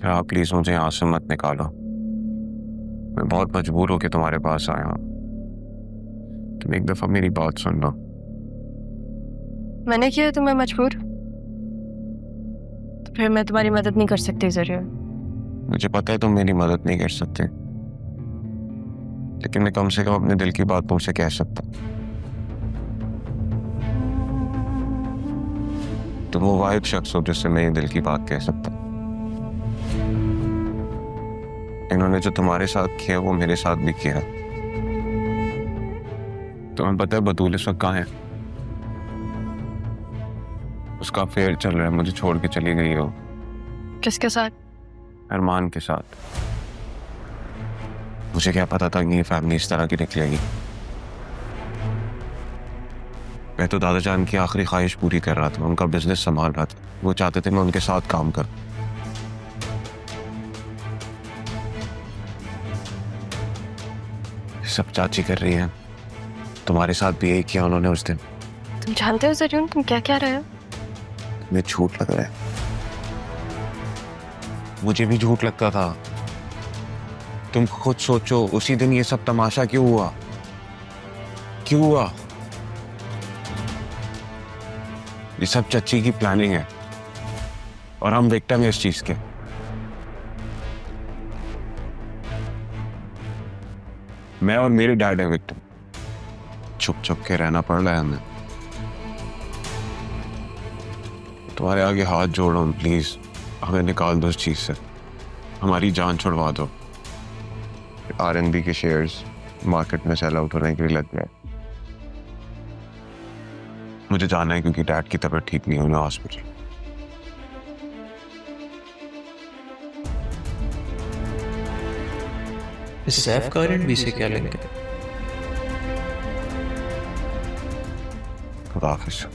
आप प्लीज मुझे यहाँ से मत निकालो। मैं बहुत मजबूर होकर तुम्हारे पास आया हूँ। तुम एक दफा मेरी बात सुन लो। मैंने किया तुम्हें मजबूर? तो फिर मैं तुम्हारी मदद नहीं कर सकती जरूर। मुझे पता है तुम मेरी मदद नहीं कर सकते, लेकिन मैं कम से कम अपने दिल की बात तुमसे कह सकता। तुम वो वाहिद शख्स हो जिससे मैं ये दिल की बात कह सकता। इन्होंने जो तुम्हारे साथ किया वो मेरे साथ भी किया। तुम्हें पता है बतूल इस वक्त कहाँ है? उसका अफेयर चल रहा है, मुझे छोड़ के चली गई हो। किसके साथ? अरमान के साथ। मुझे क्या पता था कि ये फैमिली इस तरह की निकलेगी। मैं तो दादा जान की आखिरी ख्वाहिश पूरी कर रहा था, उनका बिजनेस संभाल रहा था। वो चाहते थे मैं उनके साथ काम करूं। सब चाची कर रही है, तुम्हारे साथ भी यही किया उन्होंने उस दिन। तुम जानते हो जरूर तुम क्या क्या रहे हो? तुम्हें झूठ लग रहा है। मुझे भी झूठ लगता था। तुम खुद सोचो, उसी दिन ये सब तमाशा क्यों हुआ? क्यों हुआ? ये सब चच्ची की प्लानिंग है और हम विक्टिम हैं इस चीज के। मैं और मेरे डैड है विक्टिम। छुप छुप के रहना पड़ रहा है हमें। तुम्हारे आगे हाथ जोड़ रहा हूं, प्लीज हमें निकाल दो इस चीज से। हमारी जान छुड़वा दो। आरएनबी के शेयर्स मार्केट में सेल आउट होने के लिए लग गए। मुझे जाना है क्योंकि डैड की तबीयत ठीक नहीं है, उन्हें हॉस्पिटल। इस सैफ का आरएनबी से क्या लिंक है? खुदा हाफिज।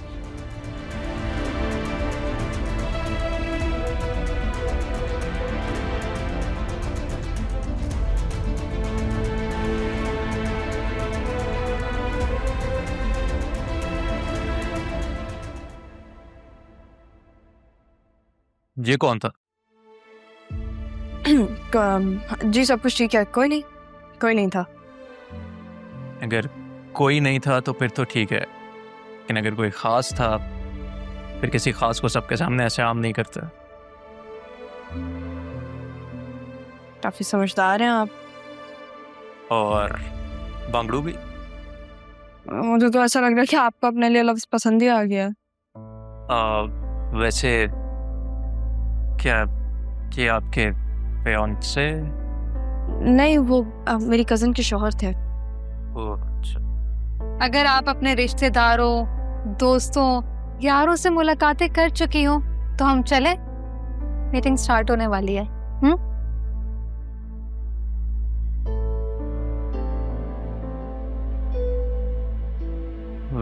ये कौन था? जी सब कुछ ठीक है, कोई नहीं था। अगर कोई नहीं था तो फिर तो ठीक है, लेकिन अगर कोई खास था फिर किसी खास को सबके सामने ऐसे आम नहीं करता। काफी समझदार हैं आप। और बांगड़ू भी। मुझे तो ऐसा लग रहा है कि आपको अपने लिए लफ्ज पसंद ही आ गया। वैसे क्या ये आपके फियांसे? नहीं, वो मेरी कजन के शौहर थे। अच्छा। अगर आप अपने रिश्तेदारों, दोस्तों, यारों से मुलाकातें कर चुकी हो तो हम चले, मीटिंग स्टार्ट होने वाली है।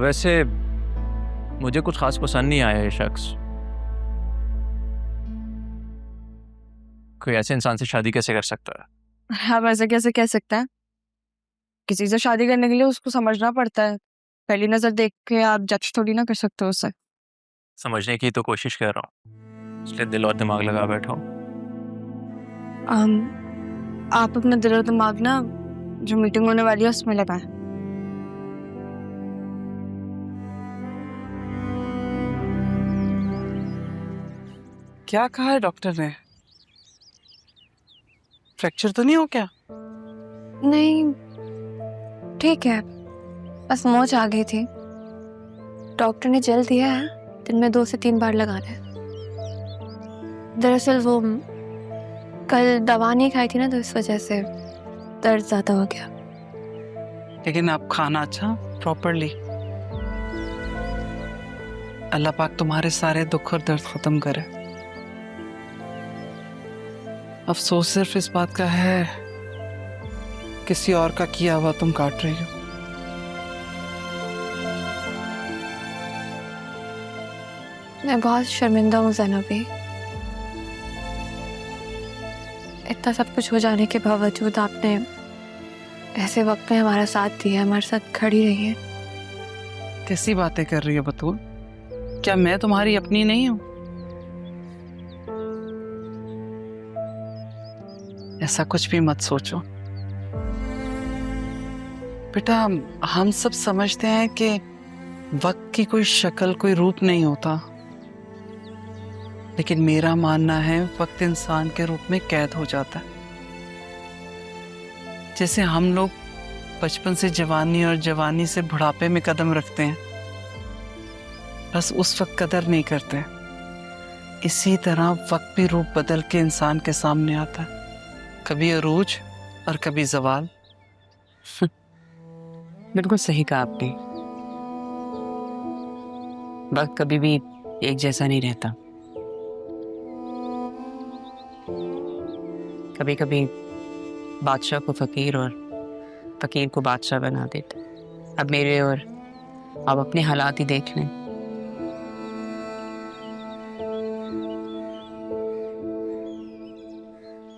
वैसे मुझे कुछ खास पसंद नहीं आया ये शख्स। कोई ऐसे इंसान से शादी कैसे कर सकता है? आप ऐसे कैसे कह सकते हैं? किसी से शादी करने के लिए उसको समझना पड़ता है। पहली नजर देख के आप जज थोड़ी ना कर सकते हो उसे। समझने की तो कोशिश कर रहा हूँ, इसलिए दिल और दिमाग लगा बैठा हूँ। आप अपना दिल और दिमाग ना जो मीटिंग होने वाली है उसमें लगाएं। क्या कहा है डॉक्टर ने? फ्रैक्चर तो नहीं हो क्या? नहीं, ठीक है, बस मोच आ गई थी। डॉक्टर ने जेल दिया है, दिन में 2 से 3 बार लगाना है। दरअसल वो कल दवा नहीं खाई थी ना, तो इस वजह से दर्द ज्यादा हो गया। लेकिन आप खाना अच्छा प्रॉपरली। अल्लाह पाक तुम्हारे सारे दुख और दर्द खत्म करे। अफसोस सिर्फ इस बात का है किसी और का किया हुआ तुम काट रही हो। मैं बहुत शर्मिंदा हूँ ज़ैनबी। इतना सब कुछ हो जाने के बावजूद आपने ऐसे वक्त में हमारा साथ दिया, हमारे साथ खड़ी रही है। कैसी बातें कर रही हो बतूल? क्या मैं तुम्हारी अपनी नहीं हूँ? ऐसा कुछ भी मत सोचो बेटा। हम सब समझते हैं कि वक्त की कोई शक्ल, कोई रूप नहीं होता, लेकिन मेरा मानना है वक्त इंसान के रूप में कैद हो जाता है। जैसे हम लोग बचपन से जवानी और जवानी से बुढ़ापे में कदम रखते हैं, बस उस वक्त कदर नहीं करते, इसी तरह वक्त भी रूप बदल के इंसान के सामने आता है, कभी अरूज और कभी जवाल। बिल्कुल सही कहा आपने। वक्त कभी भी एक जैसा नहीं रहता। कभी कभी बादशाह को फकीर और फकीर को बादशाह बना देते। अब मेरे और आप अपने हालात ही देख लें।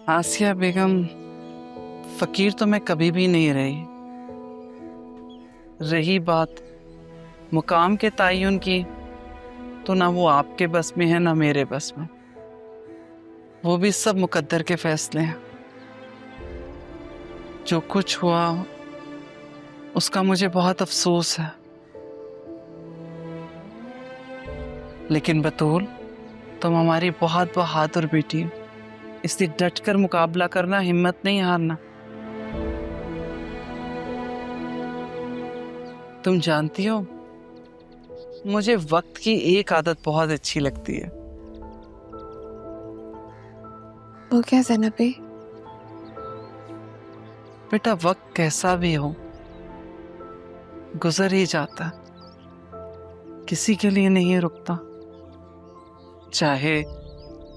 आसिया बेगम, फकीर तो मैं कभी भी नहीं रही। रही बात मुकाम के तयन की, तो ना वो आपके बस में है ना मेरे बस में। वो भी सब मुकद्दर के फैसले हैं। जो कुछ हुआ उसका मुझे बहुत अफसोस है, लेकिन बतूल तुम हमारी बहुत बहादुर बेटी हो, इसलिए डट कर मुकाबला करना, हिम्मत नहीं हारना। तुम जानती हो, मुझे वक्त की एक आदत बहुत अच्छी लगती है। वो क्या ज़ैनबी? बेटा, वक्त कैसा भी हो गुजर ही जाता, किसी के लिए नहीं रुकता, चाहे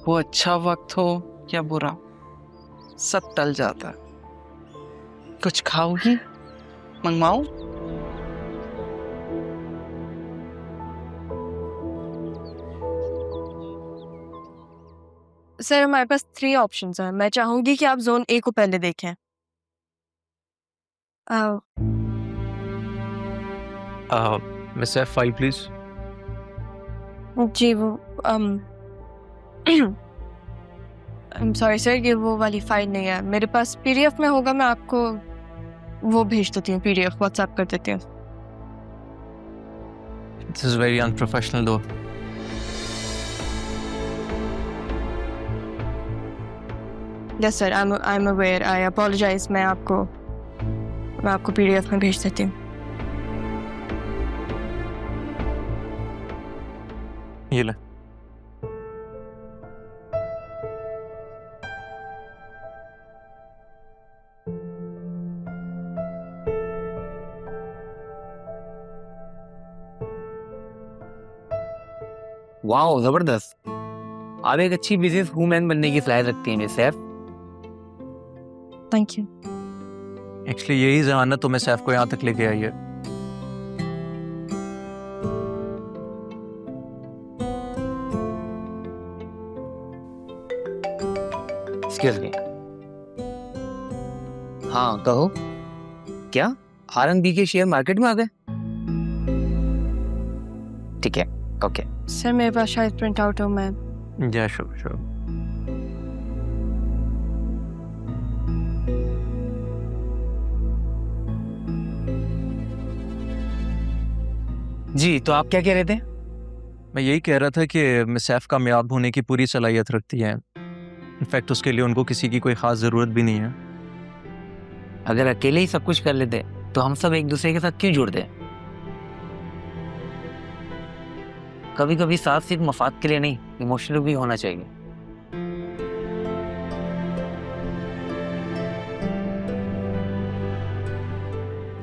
वो अच्छा वक्त हो या बुरा, सब टल जाता। कुछ खाओगी? मंगवाऊं? सर हमारे पास 3 ऑप्शंस हैं। मैं चाहूंगी कि आप जोन ए को पहले देखें। Miss F5 please. जी वो सॉरी सर, ये वो वाली फाइल नहीं है मेरे पास। पीडीएफ में होगा, मैं आपको वो भेज देती हूँ, पीडीएफ व्हाट्सएप कर देती हूँ। This is very unprofessional though. Yes sir, I am aware, I apologise. मैं आपको पीडीएफ में भेज देती हूँ। ये ले। वाओ, जबरदस्त। आप एक अच्छी बिजनेस वूमेन बनने की सलाहियत रखती हैं miss Saif. Thank you. Actually यही जहानत तो मिस F को यहाँ तक लेके आई है। Excuse me. हाँ कहो, क्या R&B के शेयर मार्केट में आ गए? ठीक है, ओके। सर मेरे पास शायद प्रिंट आउट हो। मैं या श्योर। जी, तो आप क्या कह रहे थे? मैं यही कह रहा था कि मिस F कामयाब होने की पूरी सलाहियत रखती है। इनफैक्ट उसके लिए उनको किसी की कोई ख़ास ज़रूरत भी नहीं है। अगर अकेले ही सब कुछ कर लेते तो हम सब एक दूसरे के साथ क्यों जुड़ते? कभी कभी साथ सिर्फ मफाद के लिए नहीं, इमोशनल भी होना चाहिए।